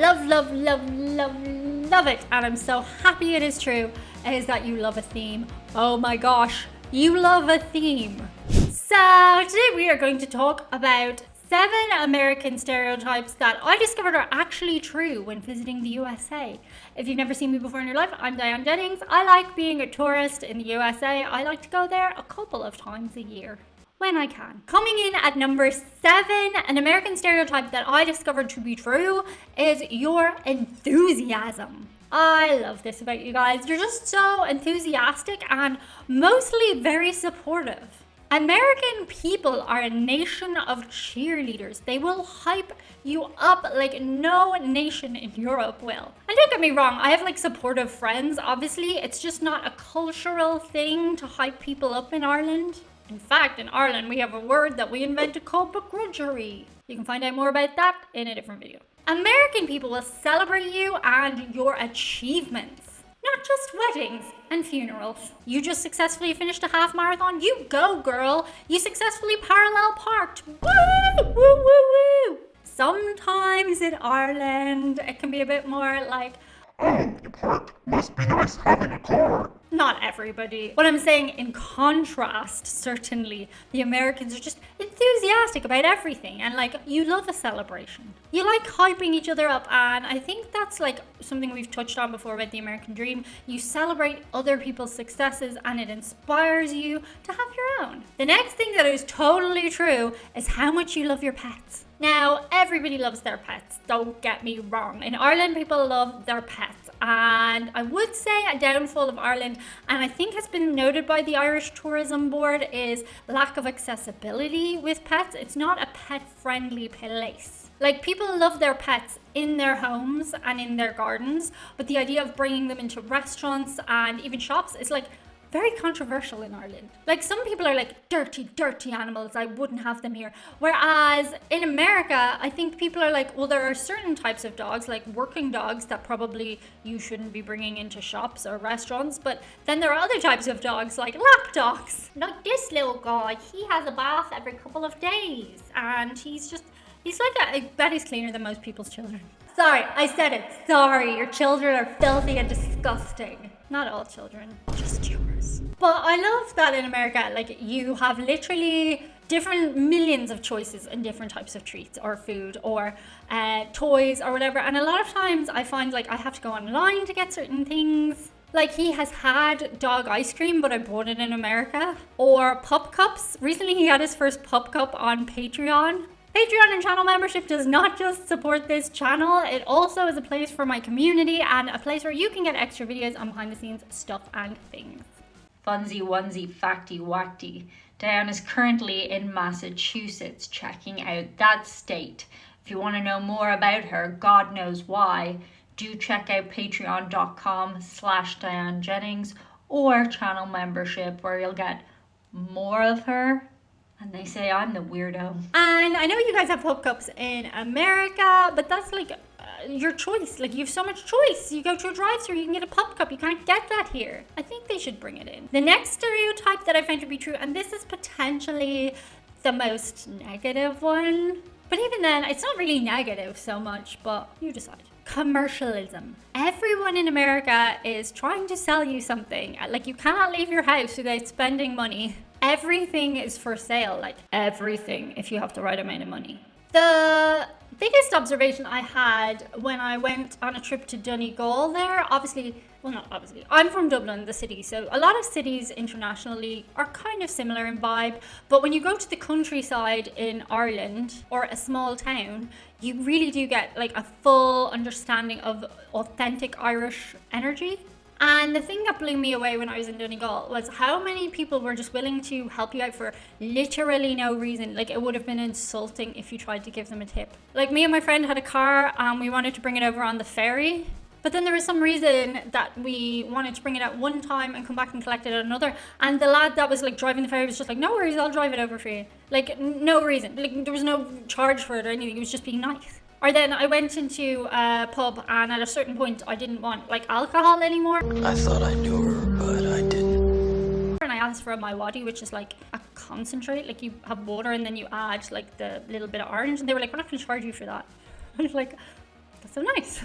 love, love, love, love, love it, and I'm so happy it is true, is that you love a theme. Oh my gosh, you love a theme. So today we are going to talk about 7 American stereotypes that I discovered are actually true when visiting the USA. If you've never seen me before in your life, I'm Jennings. I like being a tourist in the USA. I like to go there a couple of times a year when I can. Coming in at number 7, an American stereotype that I discovered to be true is your enthusiasm. I love this about you guys. You're just so enthusiastic and mostly very supportive. American people are a nation of cheerleaders. They will hype you up like no nation in Europe will. And don't get me wrong, I have like supportive friends. Obviously, it's just not a cultural thing to hype people up in Ireland. In fact, in Ireland, we have a word that we invented called begrudgery. You can find out more about that in a different video. American people will celebrate you and your achievements. Not just weddings and funerals. You just successfully finished a half marathon? You go, girl. You successfully parallel parked. Woo, woo, woo, woo. Sometimes in Ireland, it can be a bit more like, oh, you parked. Must be nice having a car. Not everybody. What I'm saying, in contrast, certainly, the Americans are just enthusiastic about everything, and like, you love a celebration. You like hyping each other up, and I think that's like something we've touched on before about the American dream. You celebrate other people's successes, and it inspires you to have your own. The next thing that is totally true is how much you love your pets. Now, everybody loves their pets, don't get me wrong. In Ireland, people love their pets. And I would say a downfall of Ireland, and I think has been noted by the Irish Tourism Board, is lack of accessibility with pets. It's not a pet-friendly place. Like, people love their pets in their homes and in their gardens, but the idea of bringing them into restaurants and even shops is like very controversial in Ireland. Like, some people are like, dirty, dirty animals, I wouldn't have them here. Whereas in America, I think people are like, well, there are certain types of dogs, like working dogs, that probably you shouldn't be bringing into shops or restaurants. But then there are other types of dogs, like lap dogs. Like this little guy, he has a bath every couple of days. And he's like, I bet he's cleaner than most people's children. Sorry, I said it. Sorry, your children are filthy and disgusting. Not all children, just yours. But I love that in America, like, you have literally different millions of choices in different types of treats or food or toys or whatever. And a lot of times I find like I have to go online to get certain things. Like, he has had dog ice cream, but I bought it in America. Or pup cups. Recently he had his first pup cup on Patreon. Patreon and channel membership does not just support this channel, it also is a place for my community and a place where you can get extra videos on behind the scenes stuff and things. Funsy onesie facty wacty. Diane is currently in Massachusetts checking out that state. If you want to know more about her, God knows why, do check out patreon.com/Diane Jennings or channel membership, where you'll get more of her. And they say I'm the weirdo. And I know you guys have pup cups in America, but that's like your choice. Like, you have so much choice. You go to a drive-thru, you can get a pup cup. You can't get that here. I think they should bring it in. The next stereotype that I find to be true, and this is potentially the most negative one, but even then, it's not really negative so much, but you decide. Commercialism. Everyone in America is trying to sell you something. Like, you cannot leave your house without spending money. Everything is for sale, like everything, if you have the right amount of money. The biggest observation I had when I went on a trip to Donegal there, I'm from Dublin, the city, so a lot of cities internationally are kind of similar in vibe, but when you go to the countryside in Ireland or a small town, you really do get like a full understanding of authentic Irish energy. And the thing that blew me away when I was in Donegal was how many people were just willing to help you out for literally no reason. Like, it would have been insulting if you tried to give them a tip. Like, me and my friend had a car and we wanted to bring it over on the ferry. But then there was some reason that we wanted to bring it out one time and come back and collect it at another. And the lad that was like driving the ferry was just like, no worries, I'll drive it over for you. Like, no reason. Like, there was no charge for it or anything. It was just being nice. Or then I went into a pub and at a certain point I didn't want like alcohol anymore. I thought I knew her, but I didn't. And I asked for a my wadi, which is like a concentrate. Like, you have water and then you add like the little bit of orange. And they were like, we're not going to charge you for that. I was like, so nice.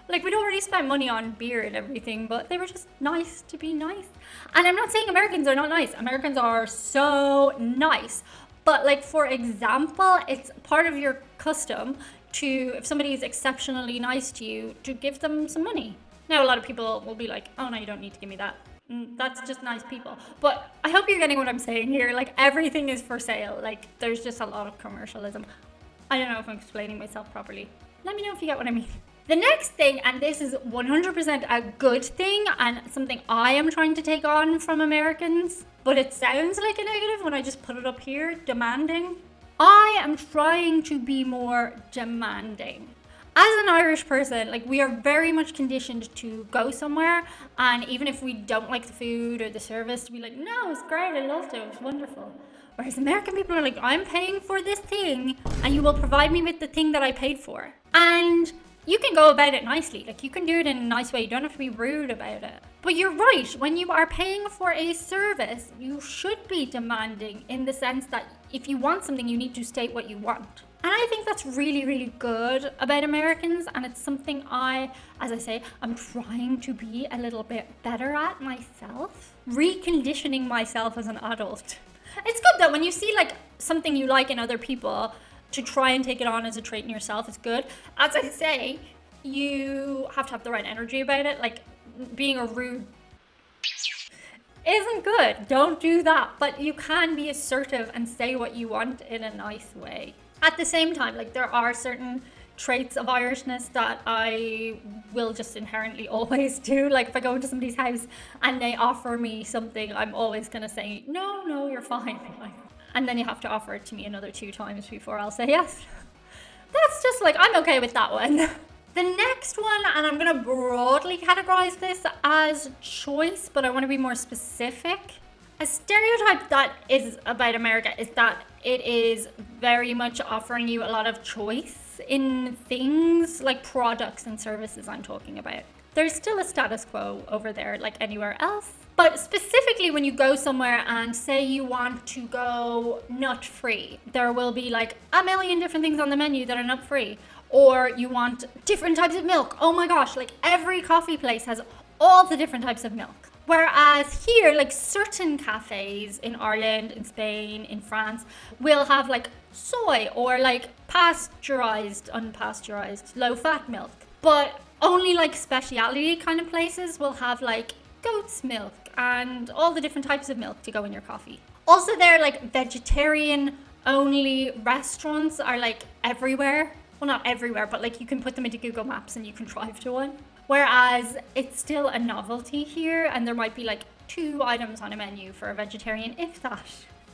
Like, we'd already spent money on beer and everything, but they were just nice to be nice. And I'm not saying Americans are not nice. Americans are so nice. But, like, for example, it's part of your custom to, if somebody is exceptionally nice to you, to give them some money. Now, a lot of people will be like, oh, no, you don't need to give me that. That's just nice people. But I hope you're getting what I'm saying here. Like, everything is for sale. Like, there's just a lot of commercialism. I don't know if I'm explaining myself properly. Let me know if you get what I mean. The next thing, and this is 100% a good thing and something I am trying to take on from Americans, but it sounds like a negative when I just put it up here, demanding. I am trying to be more demanding. As an Irish person, like, we are very much conditioned to go somewhere, and even if we don't like the food or the service, to be like, no, it's great, I loved it, it was wonderful. Whereas American people are like, I'm paying for this thing, and you will provide me with the thing that I paid for. And you can go about it nicely. Like, you can do it in a nice way. You don't have to be rude about it. But you're right. When you are paying for a service, you should be demanding, in the sense that if you want something, you need to state what you want. And I think that's really, really good about Americans. And it's something I, as I say, I'm trying to be a little bit better at myself. Reconditioning myself as an adult. It's good though, when you see like something you like in other people, to try and take it on as a trait in yourself is good. As I say, you have to have the right energy about it. Like, being a rude isn't good. Don't do that. But you can be assertive and say what you want in a nice way. At the same time, like, there are certain traits of Irishness that I will just inherently always do. Like, if I go into somebody's house and they offer me something, I'm always gonna say, no, you're fine. And then you have to offer it to me another 2 times before I'll say yes. That's just like, I'm okay with that one. The next one, and I'm gonna broadly categorize this as choice, but I want to be more specific. A stereotype that is about America is that it is very much offering you a lot of choice in things, like products and services I'm talking about. There's still a status quo over there like anywhere else. But specifically when you go somewhere and say you want to go nut-free, there will be like a million different things on the menu that are nut-free. Or you want different types of milk. Oh my gosh, like every coffee place has all the different types of milk. Whereas here, like certain cafes in Ireland, in Spain, in France, will have like soy or like pasteurized, unpasteurized, low-fat milk. But only like specialty kind of places will have like goat's milk and all the different types of milk to go in your coffee. Also, they're like vegetarian only restaurants are like everywhere. Well, not everywhere, but like you can put them into Google Maps and you can drive to one. Whereas it's still a novelty here, and there might be like 2 items on a menu for a vegetarian, if that.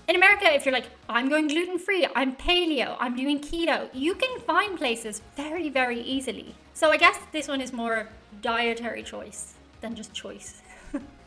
In America, if you're like, I'm going gluten-free, I'm paleo, I'm doing keto, you can find places very, very easily. So I guess this one is more dietary choice than just choice.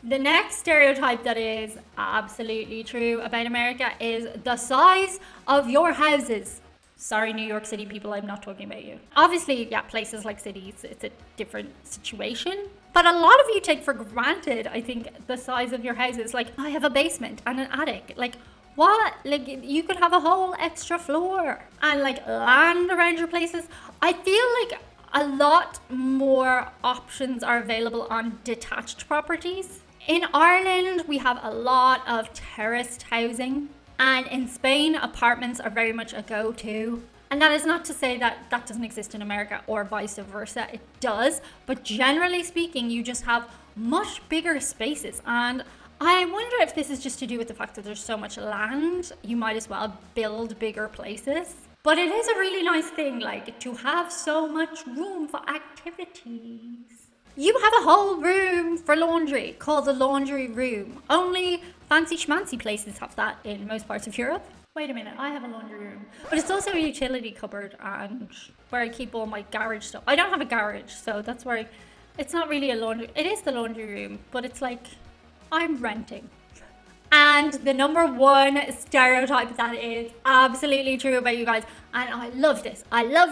The next stereotype that is absolutely true about America is the size of your houses. Sorry, New York City people, I'm not talking about you. Obviously, yeah, places like cities, it's a different situation. But a lot of you take for granted, I think, the size of your houses. Like, I have a basement and an attic. Like, what? Like, you could have a whole extra floor. And, like, land around your places. I feel like a lot more options are available on detached properties. In Ireland, we have a lot of terraced housing. And in Spain, apartments are very much a go-to. And that is not to say that that doesn't exist in America or vice versa. It does. But generally speaking, you just have much bigger spaces. And I wonder if this is just to do with the fact that there's so much land, you might as well build bigger places. But it is a really nice thing, like, to have so much room for activities. You have a whole room for laundry called the laundry room. Only fancy schmancy places have that in most parts of Europe. Wait a minute, I have a laundry room. But it's also a utility cupboard and where I keep all my garage stuff. I don't have a garage, so that's where it's not really a laundry. It is the laundry room, but it's like I'm renting. And the number 1 stereotype that is absolutely true about you guys, and I love this, I love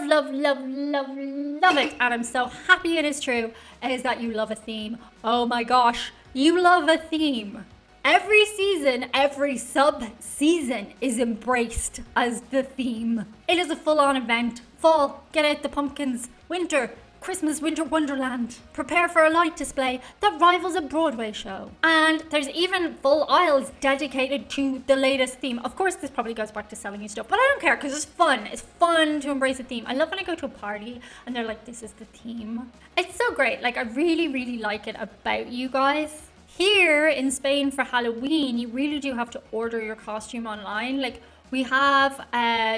it, and I'm so happy it is true, is that you love a theme. Oh my gosh, you love a theme. Every season, every sub-season is embraced as the theme. It is a full-on event. Fall, get out the pumpkins. Winter, Christmas winter wonderland. Prepare for a light display that rivals a Broadway show. And there's even full aisles dedicated to the latest theme. Of course, this probably goes back to selling you stuff, but I don't care because it's fun. It's fun to embrace a theme. I love when I go to a party and they're like, this is the theme. It's so great. Like, I really, really like it about you guys. Here in Spain for Halloween, you really do have to order your costume online. Like, we have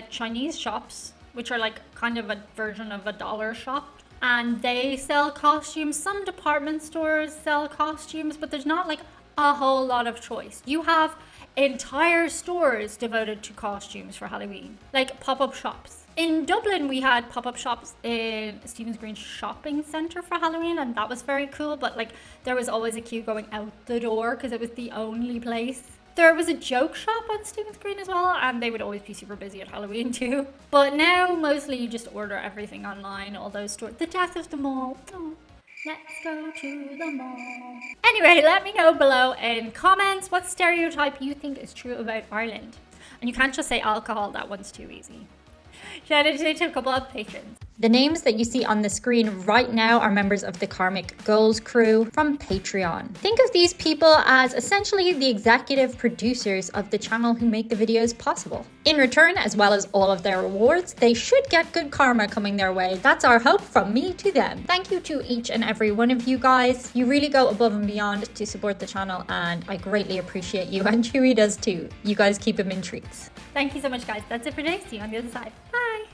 Chinese shops, which are like kind of a version of a dollar shop, and they sell costumes. Some department stores sell costumes, but there's not like a whole lot of choice. You have entire stores devoted to costumes for Halloween, like pop-up shops. In Dublin, we had pop-up shops in Stephen's Green Shopping Centre for Halloween, and that was very cool, but like there was always a queue going out the door because it was the only place. There was a joke shop on Stephen's Green as well, and they would always be super busy at Halloween too. But now mostly you just order everything online, all those stores. The death of the mall. Oh, let's go to the mall. Anyway, let me know below in comments what stereotype you think is true about Ireland. And you can't just say alcohol, that one's too easy. Shout out to a couple of patrons. The names that you see on the screen right now are members of the Karmic Goals crew from Patreon. Think of these people as essentially the executive producers of the channel who make the videos possible. In return, as well as all of their rewards, they should get good karma coming their way. That's our hope from me to them. Thank you to each and every one of you guys. You really go above and beyond to support the channel, and I greatly appreciate you, and Chewy does too. You guys keep him in treats. Thank you so much, guys. That's it for today. See you on the other side. Bye.